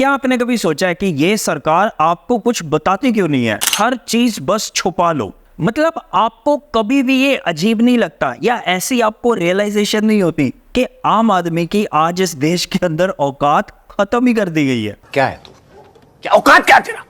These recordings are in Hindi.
क्या आपने कभी सोचा है कि ये सरकार आपको कुछ बताती क्यों नहीं है? हर चीज बस छुपा लो। मतलब आपको कभी भी ये अजीब नहीं लगता या ऐसी आपको रियलाइजेशन नहीं होती कि आम आदमी की आज इस देश के अंदर औकात खत्म ही कर दी गई है? क्या है तू? क्या औकात क्या तेरा?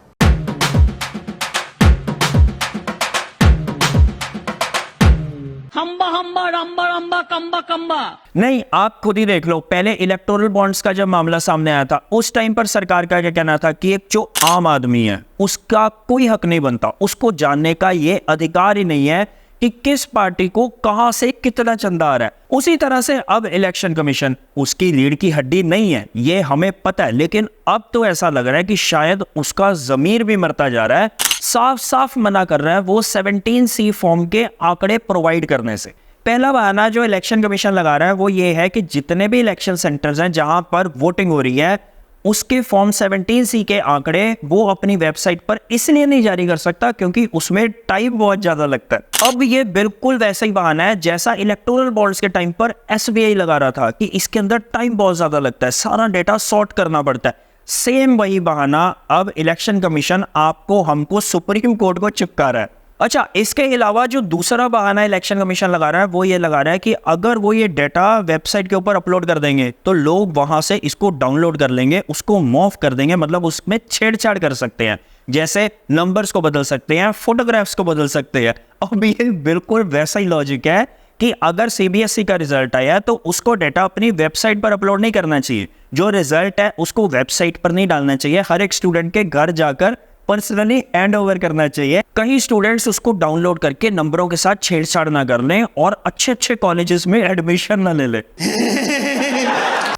हम्बा हम्बा रंबा रंबा कंबा कंबा। नहीं, आप खुद ही देख लो। पहले इलेक्टोरल बॉन्ड्स का जब मामला सामने आया था, उस टाइम पर सरकार का क्या कहना था कि एक जो आम आदमी है उसका कोई हक नहीं बनता, उसको जानने का ये अधिकार ही नहीं है कि किस पार्टी को कहां से कितना चंदा आ रहा है। उसी तरह से अब इलेक्शन कमीशन उसकी रीढ़ की हड्डी नहीं है, ये हमें पता है, लेकिन अब तो ऐसा लग रहा है कि शायद उसका जमीर भी मरता जा रहा है। साफ साफ मना कर रहा है वो 17C फॉर्म के आंकड़े प्रोवाइड करने से। पहला बहाना जो इलेक्शन कमीशन लगा रहा है वो ये है कि जितने भी इलेक्शन सेंटर्स हैं जहां पर वोटिंग हो रही है उसके फॉर्म 17C के आंकड़े वो अपनी वेबसाइट पर इसलिए नहीं जारी कर सकता क्योंकि उसमें टाइम बहुत ज्यादा लगता है। अब ये बिल्कुल वैसा ही बहाना है जैसा इलेक्टोरल बॉन्ड्स के टाइम पर SBI लगा रहा था कि इसके अंदर टाइम बहुत ज्यादा लगता है, सारा डेटा सॉर्ट करना पड़ता है। सेम वही बहाना अब इलेक्शन कमीशन आपको हमको सुप्रीम कोर्ट को चिपका रहा है। अच्छा, इसके अलावा जो दूसरा बहाना इलेक्शन कमीशन लगा रहा है वो ये लगा रहा है कि अगर वो ये डेटा वेबसाइट के ऊपर अपलोड कर देंगे तो लोग वहां से इसको डाउनलोड कर लेंगे, उसको मॉर्फ कर देंगे, मतलब उसमें छेड़छाड़ कर सकते हैं, जैसे नंबर्स को बदल सकते हैं, फोटोग्राफ्स को बदल सकते हैं। अब ये बिल्कुल वैसा ही लॉजिक है कि अगर CBSE का रिजल्ट आया तो उसको डेटा अपनी वेबसाइट पर अपलोड नहीं करना चाहिए, जो रिजल्ट है उसको वेबसाइट पर नहीं डालना चाहिए, हर एक स्टूडेंट के घर जाकर पर्सनली हैंड ओवर करना चाहिए। कई स्टूडेंट्स उसको डाउनलोड करके नंबरों के साथ छेड़छाड़ ना कर लें और अच्छे अच्छे कॉलेजेस में एडमिशन ना ले लें।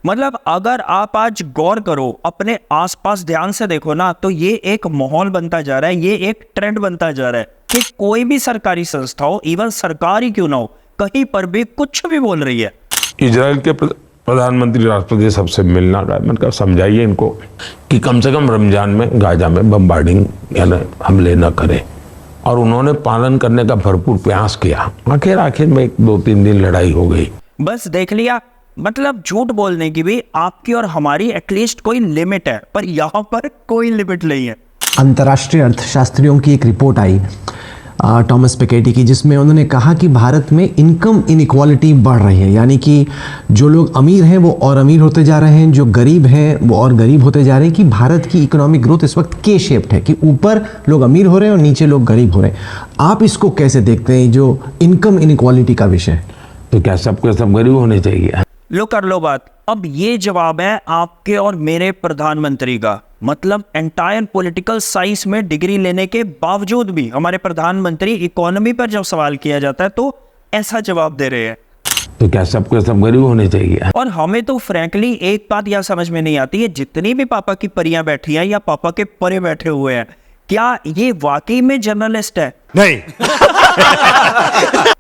मतलब अगर आप आज गौर करो, अपने आसपास ध्यान से देखो ना, तो ये एक माहौल बनता जा रहा है, ये एक ट्रेंड बनता जा रहा है कि कोई भी सरकारी संस्था हो, इवन सरकार ही क्यों ना हो, कहीं पर भी कुछ भी बोल रही है। इजराइल के प्रधानमंत्री राष्ट्रपति सबसे मिलना का मैंने कहा समझाइए इनको कि कम से कम रमजान में गाजा में बम्बार्डिंग यानी हमले न करें, और उन्होंने पालन करने का भरपूर प्रयास किया। आखिर में 2-3 दिन लड़ाई हो गई। बस देख लिया, मतलब झूठ बोलने की भी आपकी और हमारी एटलीस्ट कोई लिमिट है, पर यहाँ पर कोई लिमिट नहीं है। अंतर्राष्ट्रीय अर्थशास्त्रियों की एक रिपोर्ट आई टॉमस पिकेटी की, जिसमें उन्होंने कहा कि भारत में इनकम इनइक्वालिटी बढ़ रही है, यानी कि जो लोग अमीर हैं वो और अमीर होते जा रहे हैं, जो गरीब हैं वो और गरीब होते जा रहे हैं, कि भारत की इकोनॉमिक ग्रोथ इस वक्त के शेप्ड है कि ऊपर लोग अमीर हो रहे हैं और नीचे लोग गरीब हो रहे हैं। आप इसको कैसे देखते हैं, जो इनकम इनइक्वालिटी का विषय? तो क्या सबके सब गरीब होने चाहिए? लो कर लो बात। अब ये जवाब है आपके और मेरे प्रधानमंत्री का, मतलब एंटायर पॉलिटिकल साइंस में डिग्री लेने के बावजूद भी हमारे प्रधानमंत्री इकोनॉमी पर जब सवाल किया जाता है तो ऐसा जवाब दे रहे हैं। तो क्या सबके सब गरीब होने चाहिए? और हमें तो फ्रैंकली एक बात यह समझ में नहीं आती है, जितनी भी पापा की परियां बैठी हैं या पापा के परे बैठे हुए हैं, क्या ये वाकई में जर्नलिस्ट है? नहीं।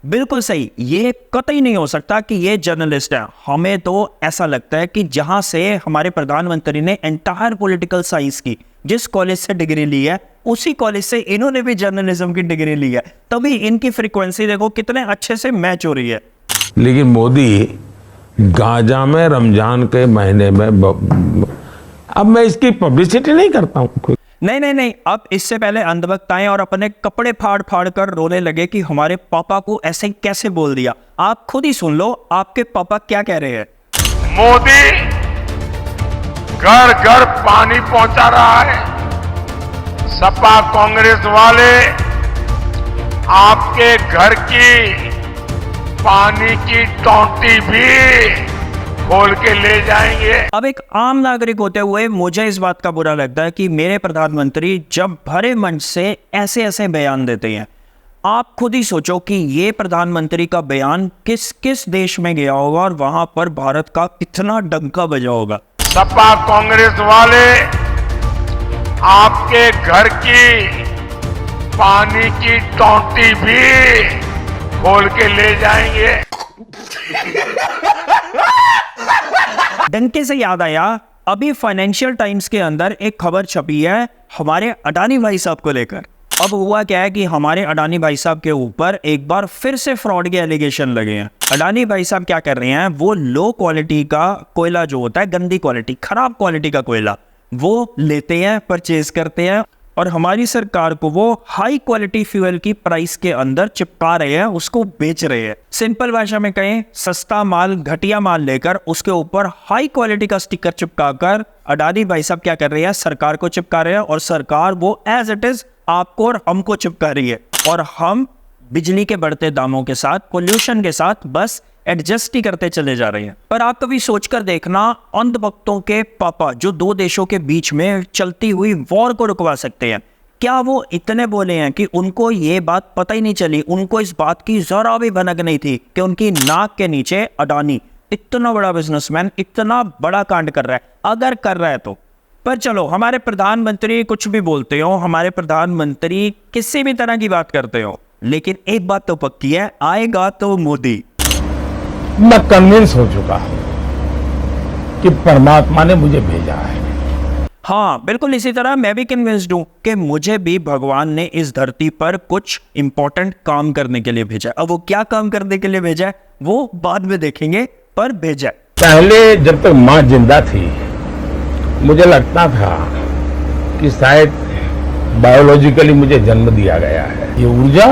बिल्कुल सही, ये कतई नहीं हो सकता कि ये जर्नलिस्ट है। हमें तो ऐसा लगता है कि जहां से हमारे प्रधानमंत्री ने एंटायर पॉलिटिकल साइंस की जिस कॉलेज से डिग्री ली है उसी कॉलेज से इन्होंने भी जर्नलिज्म की डिग्री ली है, तभी इनकी फ्रीक्वेंसी देखो कितने अच्छे से मैच हो रही है। लेकिन मोदी गाजा में रमजान के महीने में अब मैं इसकी पब्लिसिटी नहीं करता हूँ। नहीं, अब इससे पहले अंधभक्त आए और अपने कपड़े फाड़ फाड़ कर रोने लगे कि हमारे पापा को ऐसे कैसे बोल दिया। आप खुद ही सुन लो आपके पापा क्या कह रहे हैं। मोदी घर घर पानी पहुंचा रहा है। सपा कांग्रेस वाले आपके घर की पानी की टोंटी भी खोल के ले जाएंगे। अब एक आम नागरिक होते हुए मुझे इस बात का बुरा लगता है कि मेरे प्रधानमंत्री जब भरे मंच से ऐसे ऐसे बयान देते हैं। आप खुद ही सोचो कि ये प्रधानमंत्री का बयान किस किस देश में गया होगा और वहां पर भारत का कितना डंका बजा होगा। सपा कांग्रेस वाले आपके घर की पानी की टोंटी भी खोल के ले जाएंगे। डंके से याद आया, अभी फाइनेंशियल टाइम्स के अंदर एक खबर छपी है हमारे अडानी भाई साहब को लेकर। अब हुआ क्या है कि हमारे अडानी भाई साहब के ऊपर एक बार फिर से फ्रॉड के एलिगेशन लगे हैं। अडानी भाई साहब क्या कर रहे हैं, वो लो क्वालिटी का कोयला जो होता है, गंदी क्वालिटी, खराब क्वालिटी का कोयला, वो लेते हैं, परचेज करते हैं और हमारी सरकार को वो हाई क्वालिटी फ्यूल की प्राइस के अंदर चिपका रहे हैं, उसको बेच रहे हैं। सिंपल भाषा में कहें, सस्ता माल, घटिया माल लेकर उसके ऊपर हाई क्वालिटी का स्टिकर चिपकाकर अडानी भाई साहब क्या कर रहे हैं, सरकार को चिपका रहे हैं और सरकार वो एज इट इज आपको और हमको चिपका रही है और हम बिजली के बढ़ते दामों के साथ, पोल्यूशन के साथ बस एडजस्ट ही करते चले जा रहे हैं। पर आप कभी सोचकर देखना, अंधभक्तों के पापा जो दो देशों के बीच में चलती हुई वॉर को रुकवा सकते हैं, क्या वो इतने बोले हैं कि उनको ये बात पता ही नहीं चली, उनको इस बात की जरा भी भनक नहीं थी कि उनकी नाक के नीचे अडानी इतना बड़ा बिजनेसमैन इतना बड़ा कांड कर रहा है, अगर कर रहा है तो। पर चलो, हमारे प्रधानमंत्री कुछ भी बोलते हो, हमारे प्रधानमंत्री किसी भी तरह की बात करते हो, लेकिन एक बात तो पक्की है, आएगा तो मोदी। मैं कन्विंस हो चुका हूं कि परमात्मा ने मुझे भेजा है। हाँ, बिल्कुल इसी तरह मैं भी कन्विंस्ड हूं कि मुझे भी भगवान ने इस धरती पर कुछ इंपॉर्टेंट काम करने के लिए भेजा है। अब वो क्या काम करने के लिए भेजा है वो बाद में देखेंगे, पर भेजा है। पहले जब तक माँ जिंदा थी मुझे लगता था कि शायद बायोलॉजिकली मुझे जन्म दिया गया है। ये ऊर्जा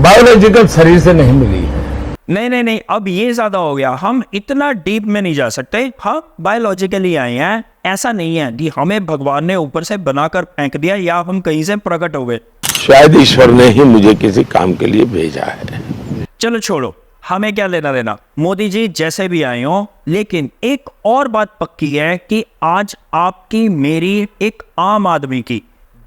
बायोलॉजिकल शरीर से नहीं मिली है। नहीं, अब ये ज्यादा हो गया, हम इतना डीप में नहीं जा सकते। हाँ, बायोलॉजिकली आए हैं, ऐसा नहीं है कि हमें भगवान ने ऊपर से बनाकर फेंक दिया या हम कहीं से प्रकट हो गए। शायद ईश्वर ने ही मुझे किसी काम के लिए भेजा है। चलो छोड़ो, हमें क्या लेना देना, मोदी जी जैसे भी आए हो। लेकिन एक और बात पक्की है कि आज आपकी मेरी, एक आम आदमी की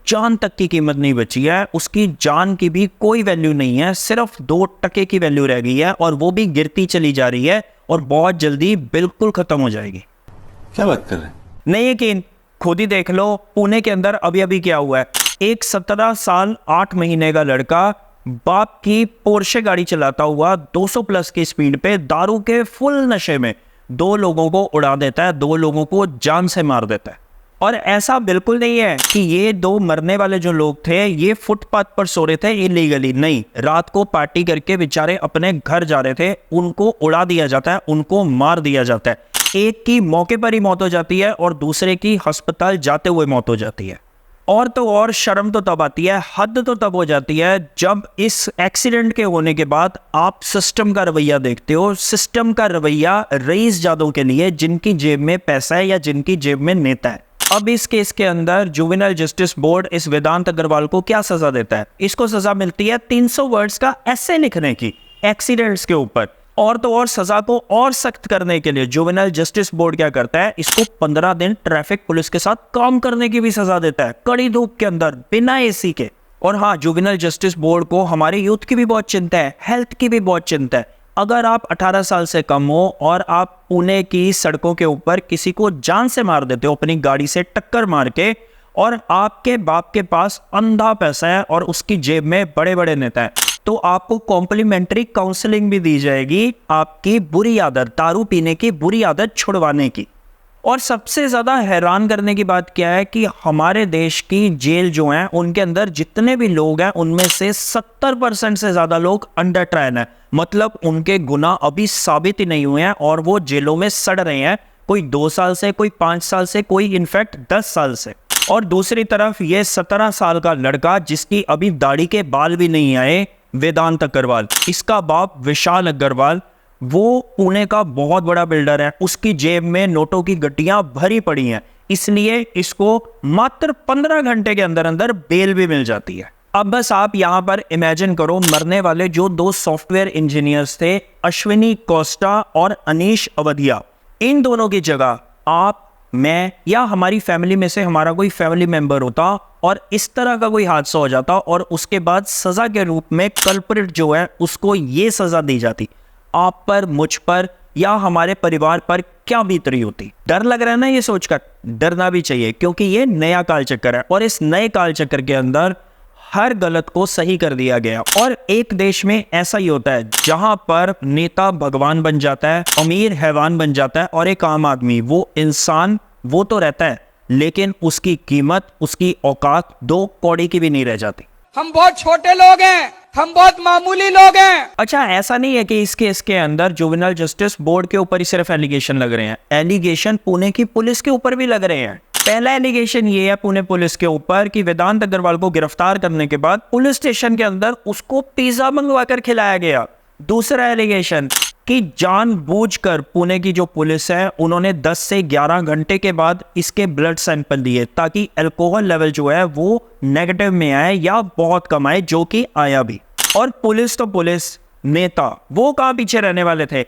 जान तक की कीमत नहीं बची है, उसकी जान की भी कोई वैल्यू नहीं है, सिर्फ 2% की वैल्यू रह गई है और वो भी गिरती चली जा रही है और बहुत जल्दी बिल्कुल खत्म हो जाएगी। क्या बात कर रहे हैं? नहीं यकीन, खुद ही देख लो, पुणे के अंदर अभी अभी क्या हुआ है। एक 17 साल 8 महीने का लड़का बाप की पोर्शे गाड़ी चलाता हुआ 200 प्लस की स्पीड पे दारू के फुल नशे में 2 लोगों को उड़ा देता है, 2 लोगों को जान से मार देता है। और ऐसा बिल्कुल नहीं है कि ये 2 मरने वाले जो लोग थे ये फुटपाथ पर सो रहे थे इलीगली, नहीं, रात को पार्टी करके बेचारे अपने घर जा रहे थे, उनको उड़ा दिया जाता है, उनको मार दिया जाता है। एक की मौके पर ही मौत हो जाती है और दूसरे की अस्पताल जाते हुए मौत हो जाती है। और तो और शर्म तो तब आती है, हद तो तब हो जाती है जब इस एक्सीडेंट के होने के बाद आप सिस्टम का रवैया देखते हो। सिस्टम का रवैया रईस जादों के लिए जिनकी जेब में पैसा है या जिनकी जेब में नेता है। अब इस केस के अंदर जुवेनाइल जस्टिस बोर्ड इस वेदांत अग्रवाल को क्या सजा देता है? इसको सजा मिलती है 300 वर्ड्स का एसे लिखने की एक्सीडेंट्स के ऊपर। और तो और सजा को और सख्त करने के लिए जुवेनाइल जस्टिस बोर्ड क्या करता है, इसको 15 दिन ट्रैफिक पुलिस के साथ काम करने की भी सजा देता है, कड़ी धूप के अंदर बिना एसी के। और हाँ, जुवेनाइल जस्टिस बोर्ड को हमारे यूथ की भी बहुत चिंता है, हेल्थ की भी बहुत चिंता है। अगर आप 18 साल से कम हो और आप पुणे की सड़कों के ऊपर किसी को जान से मार देते हो अपनी गाड़ी से टक्कर मार के, और आपके बाप के पास अंधा पैसा है और उसकी जेब में बड़े बड़े नेता है, तो आपको कॉम्प्लीमेंट्री काउंसलिंग भी दी जाएगी आपकी बुरी आदत, दारू पीने की बुरी आदत छुड़वाने की। और सबसे ज़्यादा हैरान करने की बात क्या है कि हमारे देश की जेल जो हैं उनके अंदर जितने भी लोग हैं उनमें से 70% से ज़्यादा लोग अंडर ट्रायल हैं, मतलब उनके गुनाह अभी साबित ही नहीं हुए हैं और वो जेलों में सड़ रहे हैं, कोई 2 साल से, कोई 5 साल से, कोई इनफैक्ट 10 साल से। और दूसरी तरफ ये 17 साल का लड़का जिसकी अभी दाढ़ी के बाल भी नहीं आए, वेदांत अग्रवाल, इसका बाप विशाल अग्रवाल, वो पुणे का बहुत बड़ा बिल्डर है, उसकी जेब में नोटों की गड्डियां भरी पड़ी हैं, इसलिए इसको मात्र 15 घंटे के अंदर अंदर बेल भी मिल जाती है। अब बस आप यहां पर इमेजिन करो, मरने वाले जो 2 सॉफ्टवेयर इंजीनियर्स थे, अश्विनी कोस्टा और अनीश अवधिया, इन दोनों की जगह आप, मैं या हमारी फैमिली में से हमारा कोई फैमिली मेंबर होता और इस तरह का कोई हादसा हो जाता और उसके बाद सजा के रूप में कल्प्रिट जो है उसको ये सजा दी जाती, आप पर, मुझ पर या हमारे परिवार पर क्या बीत रही होती। डर लग रहा है ना ये सोचकर? डरना भी चाहिए, क्योंकि ये नया काल चक्कर है और इस नए काल चक्कर के अंदर हर गलत को सही कर दिया गया। और एक देश में ऐसा ही होता है जहां पर नेता भगवान बन जाता है, अमीर हैवान बन जाता है और एक आम आदमी, वो इंसान, वो तो रहता है लेकिन उसकी कीमत, उसकी औकात 2 कौड़ी की भी नहीं रह जाती। हम बहुत छोटे लोग हैं, हम बहुत मामूली लोग हैं। अच्छा, ऐसा नहीं है कि इस केस के अंदर जुवेनाइल जस्टिस बोर्ड के ऊपर ही सिर्फ एलिगेशन लग रहे हैं, एलिगेशन पुणे की पुलिस के ऊपर भी लग रहे हैं। पहला एलिगेशन ये है पुणे पुलिस के ऊपर कि वेदांत अग्रवाल को गिरफ्तार करने के बाद पुलिस स्टेशन के अंदर उसको पिज्जा मंगवाकर खिलाया गया। दूसरा एलिगेशन कि जानबूझकर पुणे की जो पुलिस है उन्होंने 10 से 11 घंटे के बाद इसके ब्लड सैंपल लिए ताकि अल्कोहल लेवल जो है वो नेगेटिव में आए या बहुत कम आए, जो कि आया भी। और पुलिस तो पुलिस, नेता वो कहाँ पीछे रहने वाले थे?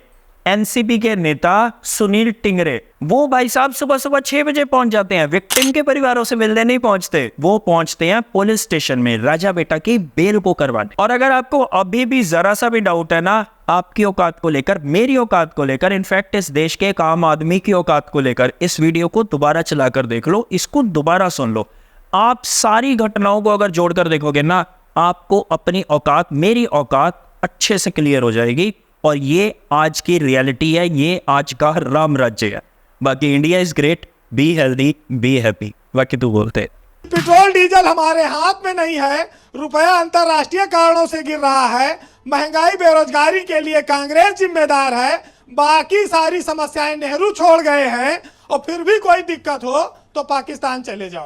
एनसीपी के नेता सुनील टिंगरे, वो भाई साहब सुबह सुबह 6 बजे पहुंच जाते हैं, विक्टिम के परिवारों से मिलने नहीं पहुंचते, वो पहुंचते हैं पुलिस स्टेशन में राजा बेटा की बेल को करवाने। और अगर आपको अभी भी जरा सा भी डाउट है ना आपकी औकात को लेकर, मेरी औकात को लेकर, इनफैक्ट इस देश के एक आम आदमी की औकात को लेकर, इस वीडियो को दोबारा चलाकर देख लो, इसको दोबारा सुन लो। आप सारी घटनाओं को अगर जोड़कर देखोगे ना, आपको अपनी औकात, मेरी औकात अच्छे से क्लियर हो जाएगी। और ये आज की रियलिटी है, ये आज का राम राज्य है। बाकी India is great, be healthy, be happy. बाकी तू बोलते। पेट्रोल डीजल हमारे हाथ में नहीं है, रुपया अंतर्राष्ट्रीय कारणों से गिर रहा है, महंगाई बेरोजगारी के लिए कांग्रेस जिम्मेदार है, बाकी सारी समस्याएं नेहरू छोड़ गए हैं, और फिर भी कोई दिक्कत हो तो पाकिस्तान चले जाओ।